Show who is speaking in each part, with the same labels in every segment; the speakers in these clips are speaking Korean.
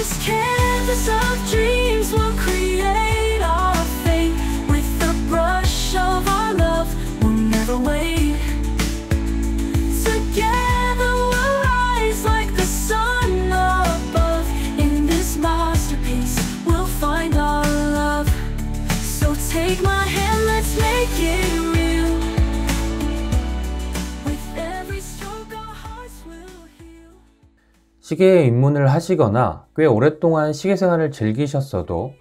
Speaker 1: this canvas of dreams will create our fate. With the brush of our love, we'll never wait. Together we'll rise like the sun above. In this masterpiece, we'll find our love. So take my hand, let's make it real. With every stroke our hearts will heal.
Speaker 2: 시계에 입문을 하시거나 꽤 오랫동안 시계 생활을 즐기셨어도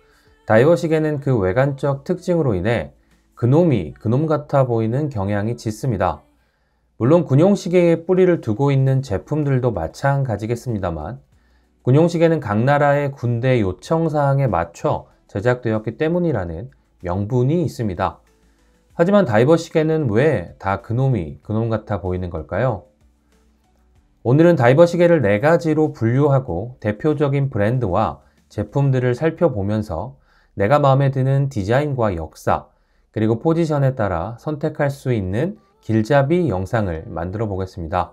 Speaker 2: 다이버 시계는 그 외관적 특징으로 인해 그놈이 그놈 같아 보이는 경향이 짙습니다. 물론 군용시계에 뿌리를 두고 있는 제품들도 마찬가지겠습니다만, 군용시계는 각 나라의 군대 요청사항에 맞춰 제작되었기 때문이라는 명분이 있습니다. 하지만 다이버 시계는 왜 다 그놈이 그놈 같아 보이는 걸까요? 오늘은 다이버 시계를 4가지로 분류하고 대표적인 브랜드와 제품들을 살펴보면서 내가 마음에 드는 디자인과 역사, 그리고 포지션에 따라 선택할 수 있는 길잡이 영상을 만들어 보겠습니다.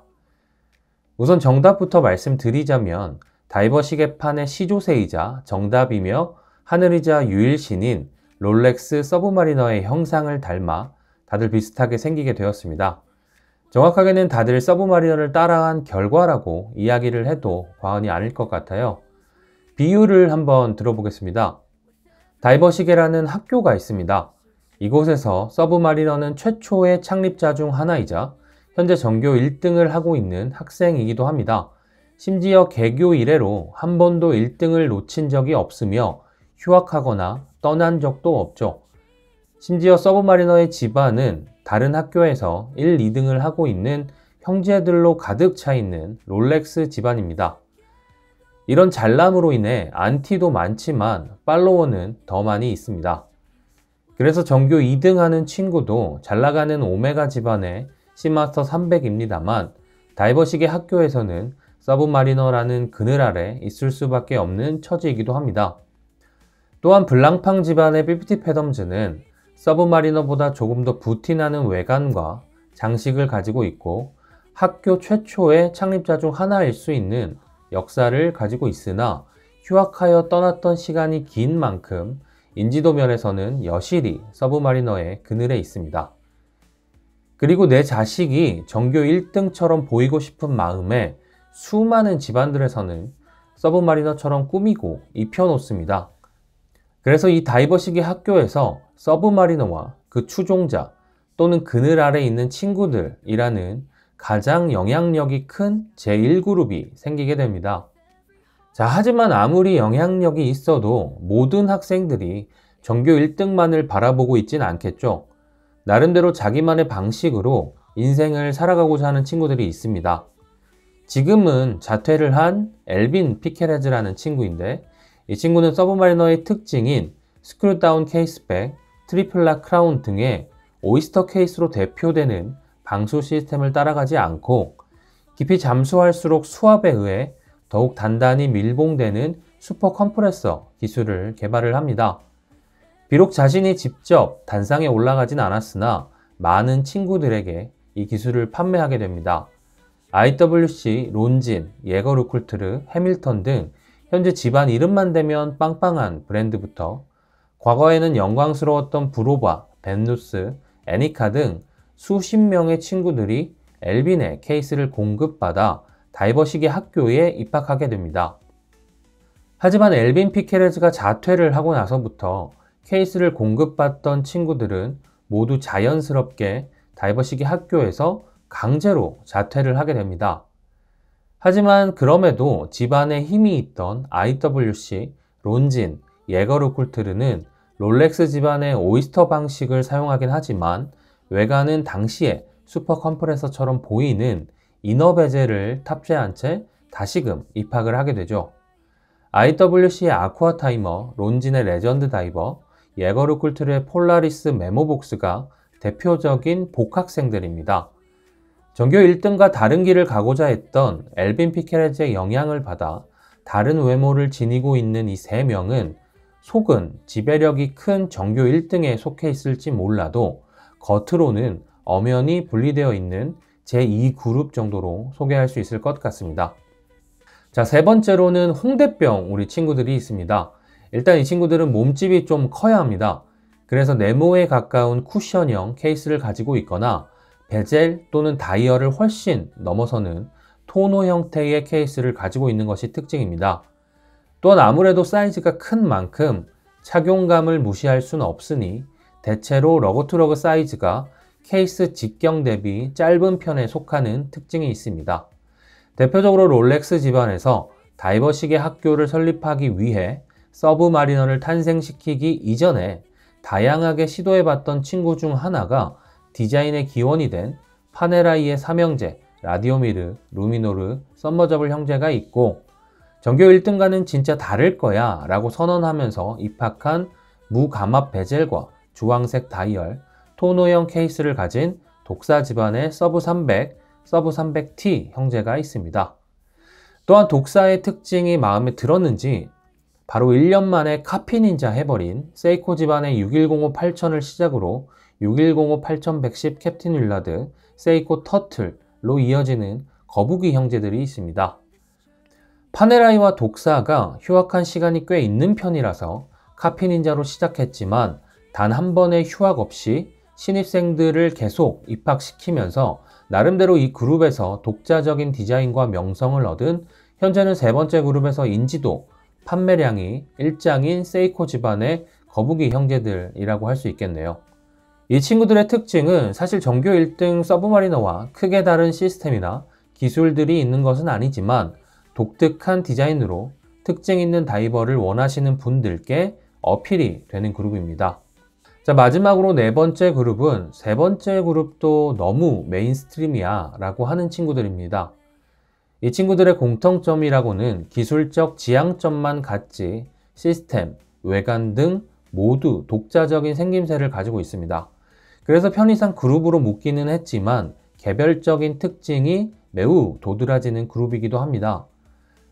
Speaker 2: 우선 정답부터 말씀드리자면 다이버 시계판의 시조새이자 정답이며 하늘이자 유일신인 롤렉스 서브마리너의 형상을 닮아 다들 비슷하게 생기게 되었습니다. 정확하게는 다들 서브마리너를 따라한 결과라고 이야기를 해도 과언이 아닐 것 같아요. 비유를 한번 들어보겠습니다. 다이버 시계라는 학교가 있습니다. 이곳에서 서브마리너는 최초의 창립자 중 하나이자 현재 전교 1등을 하고 있는 학생이기도 합니다. 심지어 개교 이래로 한 번도 1등을 놓친 적이 없으며 휴학하거나 떠난 적도 없죠. 심지어 서브마리너의 집안은 다른 학교에서 1, 2등을 하고 있는 형제들로 가득 차 있는 롤렉스 집안입니다. 이런 잘남으로 인해 안티도 많지만 팔로워는 더 많이 있습니다. 그래서 전교 2등 하는 친구도 잘나가는 오메가 집안의 시마스터 300입니다만 다이버 시계 학교에서는 서브마리너라는 그늘 아래 있을 수밖에 없는 처지이기도 합니다. 또한 블랑팡 집안의 50 패덤즈는 서브마리너보다 조금 더 부티나는 외관과 장식을 가지고 있고 학교 최초의 창립자 중 하나일 수 있는 역사를 가지고 있으나 휴학하여 떠났던 시간이 긴 만큼 인지도 면에서는 여실히 서브마리너의 그늘에 있습니다. 그리고 내 자식이 전교 1등처럼 보이고 싶은 마음에 수많은 집안들에서는 서브마리너처럼 꾸미고 입혀놓습니다. 그래서 이 다이버 시계 학교에서 서브마리너와 그 추종자 또는 그늘 아래 있는 친구들이라는 가장 영향력이 큰 제1그룹이 생기게 됩니다. 자, 하지만 아무리 영향력이 있어도 모든 학생들이 전교 1등만을 바라보고 있진 않겠죠. 나름대로 자기만의 방식으로 인생을 살아가고자 하는 친구들이 있습니다. 지금은 자퇴를 한 엘빈 피케레즈라는 친구인데, 이 친구는 서브마리너의 특징인 스크루다운 케이스백, 트리플락 크라운 등의 오이스터 케이스로 대표되는 방수 시스템을 따라가지 않고 깊이 잠수할수록 수압에 의해 더욱 단단히 밀봉되는 슈퍼 컴프레서 기술을 개발을 합니다. 비록 자신이 직접 단상에 올라가진 않았으나 많은 친구들에게 이 기술을 판매하게 됩니다. IWC, 론진, 예거 루쿨트르, 해밀턴 등 현재 집안 이름만 대면 빵빵한 브랜드부터 과거에는 영광스러웠던 브로바, 벤누스, 애니카 등 수십 명의 친구들이 엘빈의 케이스를 공급받아 다이버 시계 학교에 입학하게 됩니다. 하지만 엘빈 피케레즈가 자퇴를 하고 나서부터 케이스를 공급받던 친구들은 모두 자연스럽게 다이버 시계 학교에서 강제로 자퇴를 하게 됩니다. 하지만 그럼에도 집안에 힘이 있던 IWC, 론진, 예거 루쿨트르는 롤렉스 집안의 오이스터 방식을 사용하긴 하지만 외관은 당시에 슈퍼 컴프레서처럼 보이는 이너 베젤을 탑재한 채 다시금 입학을 하게 되죠. IWC의 아쿠아 타이머, 론진의 레전드 다이버, 예거 루쿨트르의 폴라리스 메모복스가 대표적인 복학생들입니다. 전교 1등과 다른 길을 가고자 했던 엘빈 피케레즈의 영향을 받아 다른 외모를 지니고 있는 이 3명은 속은 지배력이 큰 전교 1등에 속해 있을지 몰라도 겉으로는 엄연히 분리되어 있는 제2그룹 정도로 소개할 수 있을 것 같습니다. 자, 세 번째로는 홍대병 우리 친구들이 있습니다. 일단 이 친구들은 몸집이 좀 커야 합니다. 그래서 네모에 가까운 쿠션형 케이스를 가지고 있거나 베젤 또는 다이얼을 훨씬 넘어서는 토너 형태의 케이스를 가지고 있는 것이 특징입니다. 또한 아무래도 사이즈가 큰 만큼 착용감을 무시할 수는 없으니 대체로 러그투러그 사이즈가 케이스 직경 대비 짧은 편에 속하는 특징이 있습니다. 대표적으로 롤렉스 집안에서 다이버식의 학교를 설립하기 위해 서브마리너를 탄생시키기 이전에 다양하게 시도해봤던 친구 중 하나가 디자인의 기원이 된 파네라이의 삼형제, 라디오미르, 루미노르, 썸머저블 형제가 있고 전교 1등과는 진짜 다를 거야 라고 선언하면서 입학한 무감압 베젤과 주황색 다이얼, 토너형 케이스를 가진 독사 집안의 서브 300, 서브 300T 형제가 있습니다. 또한 독사의 특징이 마음에 들었는지 바로 1년 만에 카피 닌자 해버린 세이코 집안의 6105-8000을 시작으로 6105-8110 캡틴 윌라드, 세이코 터틀로 이어지는 거북이 형제들이 있습니다. 파네라이와 독사가 휴학한 시간이 꽤 있는 편이라서 카피 닌자로 시작했지만 단 한 번의 휴학 없이 신입생들을 계속 입학시키면서 나름대로 이 그룹에서 독자적인 디자인과 명성을 얻은 현재는 세 번째 그룹에서 인지도, 판매량이 일장인 세이코 집안의 거북이 형제들이라고 할 수 있겠네요. 이 친구들의 특징은 사실 전교 1등 서브마리너와 크게 다른 시스템이나 기술들이 있는 것은 아니지만 독특한 디자인으로 특징 있는 다이버를 원하시는 분들께 어필이 되는 그룹입니다. 자, 마지막으로 네 번째 그룹은 세 번째 그룹도 너무 메인스트림이야 라고 하는 친구들입니다. 이 친구들의 공통점이라고는 기술적 지향점만 같지 시스템, 외관 등 모두 독자적인 생김새를 가지고 있습니다. 그래서 편의상 그룹으로 묶기는 했지만 개별적인 특징이 매우 도드라지는 그룹이기도 합니다.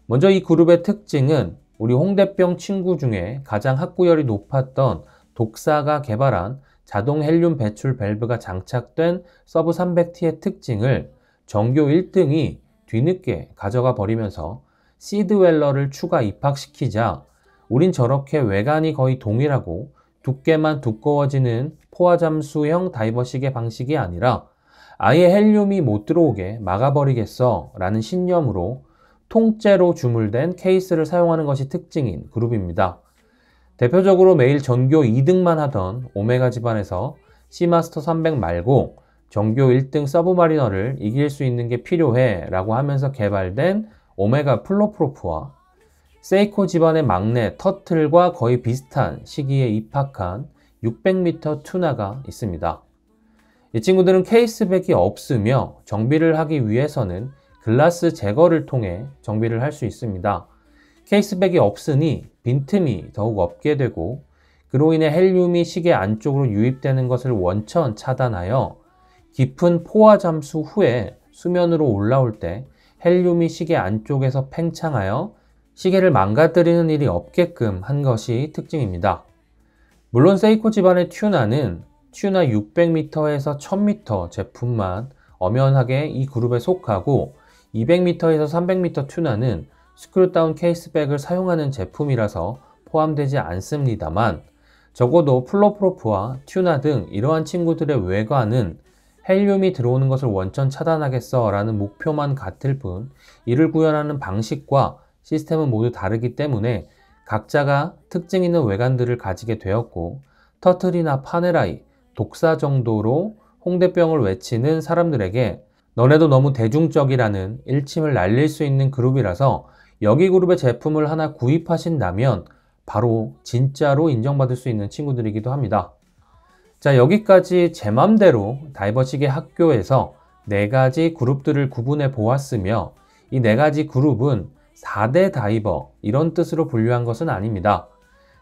Speaker 2: 먼저 이 그룹의 특징은 우리 홍대병 친구 중에 가장 학구열이 높았던 독사가 개발한 자동 헬륨 배출 밸브가 장착된 서브 300T의 특징을 전교 1등이 뒤늦게 가져가 버리면서 시드웰러를 추가 입학시키자 우린 저렇게 외관이 거의 동일하고 두께만 두꺼워지는 포화 잠수형 다이버식의 방식이 아니라 아예 헬륨이 못 들어오게 막아버리겠어 라는 신념으로 통째로 주물된 케이스를 사용하는 것이 특징인 그룹입니다. 대표적으로 매일 전교 2등만 하던 오메가 집안에서 시마스터 300 말고 전교 1등 서브마리너를 이길 수 있는 게 필요해 라고 하면서 개발된 오메가 플로프로프와 세이코 집안의 막내 터틀과 거의 비슷한 시기에 입학한 600m 투나가 있습니다. 이 친구들은 케이스백이 없으며 정비를 하기 위해서는 글라스 제거를 통해 정비를 할 수 있습니다. 케이스백이 없으니 빈틈이 더욱 없게 되고 그로 인해 헬륨이 시계 안쪽으로 유입되는 것을 원천 차단하여 깊은 포화 잠수 후에 수면으로 올라올 때 헬륨이 시계 안쪽에서 팽창하여 시계를 망가뜨리는 일이 없게끔 한 것이 특징입니다. 물론 세이코 집안의 튜나는 튜나 600m에서 1000m 제품만 엄연하게 이 그룹에 속하고 200m에서 300m 튜나는 스크류다운 케이스백을 사용하는 제품이라서 포함되지 않습니다만 적어도 플로프로프와 튜나 등 이러한 친구들의 외관은 헬륨이 들어오는 것을 원천 차단하겠어 라는 목표만 같을 뿐 이를 구현하는 방식과 시스템은 모두 다르기 때문에 각자가 특징 있는 외관들을 가지게 되었고 터틀이나 파네라이, 독사 정도로 홍대병을 외치는 사람들에게 너네도 너무 대중적이라는 일침을 날릴 수 있는 그룹이라서 여기 그룹의 제품을 하나 구입하신다면 바로 진짜로 인정받을 수 있는 친구들이기도 합니다. 자, 여기까지 제 맘대로 다이버식의 학교에서 4가지 그룹들을 구분해 보았으며 이 4가지 그룹은 4대 다이버 이런 뜻으로 분류한 것은 아닙니다.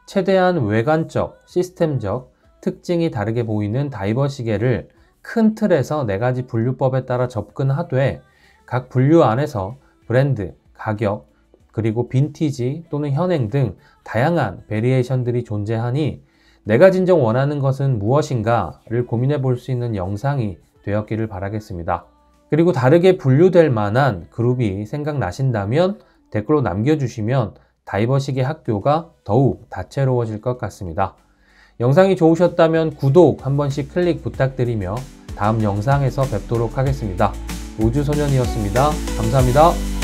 Speaker 2: 최대한 외관적, 시스템적 특징이 다르게 보이는 다이버 시계를 큰 틀에서 4가지 분류법에 따라 접근하되 각 분류 안에서 브랜드, 가격, 그리고 빈티지 또는 현행 등 다양한 베리에이션들이 존재하니 내가 진정 원하는 것은 무엇인가를 고민해 볼 수 있는 영상이 되었기를 바라겠습니다. 그리고 다르게 분류될 만한 그룹이 생각나신다면 댓글로 남겨주시면 다이버시계 학교가 더욱 다채로워질 것 같습니다. 영상이 좋으셨다면 구독 한 번씩 클릭 부탁드리며 다음 영상에서 뵙도록 하겠습니다. 우주소년이었습니다. 감사합니다.